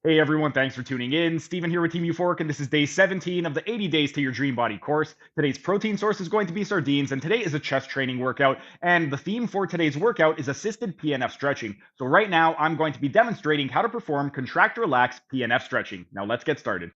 Hey everyone, thanks for tuning in. Steven here with Team Euphoric, and this is day 17 of the 80 Days to Your Dream Body course. Today's protein source is going to be sardines, and today is a chest training workout. And the theme for today's workout is assisted PNF stretching. So right now, I'm going to be demonstrating how to perform contract relax PNF stretching. Now let's get started.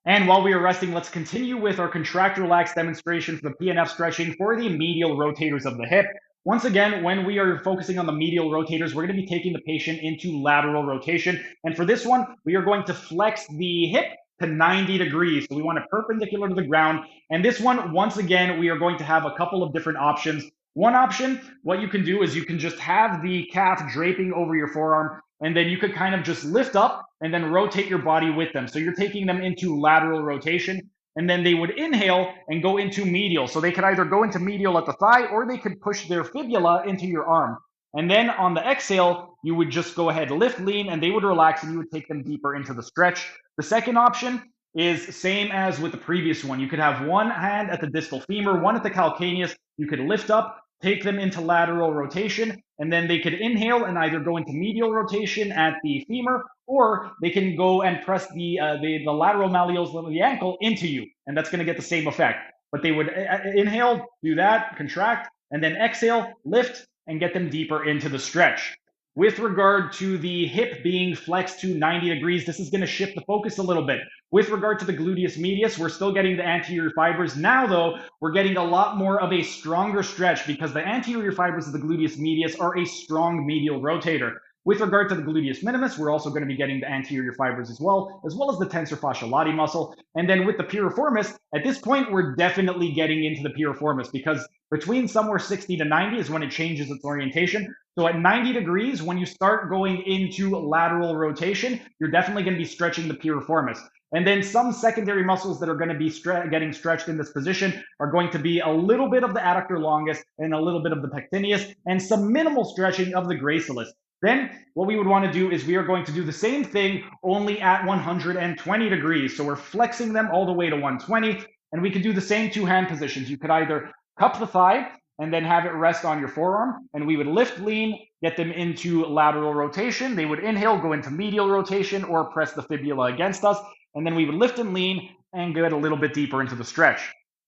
And while we are resting, let's continue with our contract relax demonstration for the PNF stretching for the medial rotators of the hip. Once again, when we are focusing on the medial rotators, we're going to be taking the patient into lateral rotation. And for this one, we are going to flex the hip to 90 degrees. So we want it perpendicular to the ground. And this one, once again, we are going to have a couple of different options. One option, what you can do is you can just have the calf draping over your forearm, and then you could kind of just lift up and then rotate your body with them. So you're taking them into lateral rotation, and then they would inhale and go into medial. So they could either go into medial at the thigh, or they could push their fibula into your arm. And then on the exhale, you would just go ahead, lift, lean, and they would relax, and you would take them deeper into the stretch. The second option is same as with the previous one. You could have one hand at the distal femur, one at the calcaneus. You could lift up, take them into lateral rotation, and then they could inhale and either go into medial rotation at the femur, or they can go and press the lateral malleolus of the ankle into you, and that's going to get the same effect. But they would inhale, do that, contract, and then exhale, lift, and get them deeper into the stretch. With regard to the hip being flexed to 90 degrees, this is going to shift the focus a little bit. With regard to the gluteus medius, we're still getting the anterior fibers. Now, though, we're getting a lot more of a stronger stretch because the anterior fibers of the gluteus medius are a strong medial rotator. With regard to the gluteus minimus, we're also going to be getting the anterior fibers as well as the Tensor Fascia Latae muscle. And then with the Piriformis, at this point, we're definitely getting into the Piriformis because between somewhere 60 to 90 is when it changes its orientation. So at 90 degrees, when you start going into lateral rotation, you're definitely going to be stretching the piriformis. And then some secondary muscles that are going to be getting stretched in this position are going to be a little bit of the adductor longus and a little bit of the pectineus and some minimal stretching of the gracilis. Then what we would want to do is we are going to do the same thing only at 120 degrees. So we're flexing them all the way to 120, and we could do the same two hand positions. You could either cup the thigh and then have it rest on your forearm, and we would lift, lean, get them into lateral rotation. They would inhale, go into medial rotation, or press the fibula against us, and then we would lift and lean and get a little bit deeper into the stretch.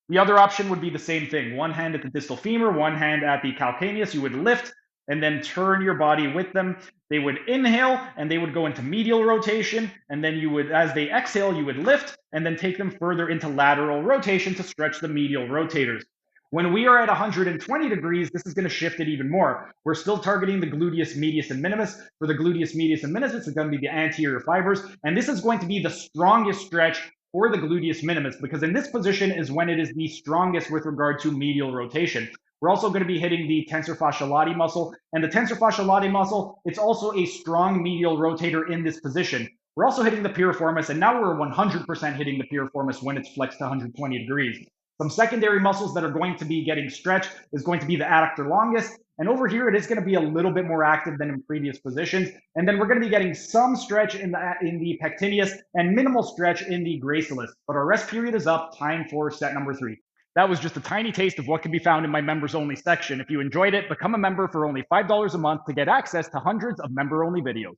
The other option would be the same thing. One hand at the distal femur, one hand at the calcaneus. You would lift and then turn your body with them. They would inhale and they would go into medial rotation, and then you would, as they exhale, you would lift and then take them further into lateral rotation to stretch the medial rotators. When we are at 120 degrees, this is going to shift it even more. We're still targeting the gluteus medius and minimus. For the gluteus medius and minimus, it's going to be the anterior fibers, and this is going to be the strongest stretch for the gluteus minimus, because in this position is when it is the strongest with regard to medial rotation. We're also going to be hitting the tensor fascia latae muscle, and the tensor fascia latae muscle, it's also a strong medial rotator in this position. We're also hitting the piriformis, and now we're 100% hitting the piriformis when it's flexed to 120 degrees. Some secondary muscles that are going to be getting stretched is going to be the adductor longus, and over here it is going to be a little bit more active than in previous positions. And then we're going to be getting some stretch in the pectineus and minimal stretch in the gracilis. But our rest period is up. Time for set number 3. That was just a tiny taste of what can be found in my members only section. If you enjoyed it, become a member for only $5 a month to get access to hundreds of member only videos.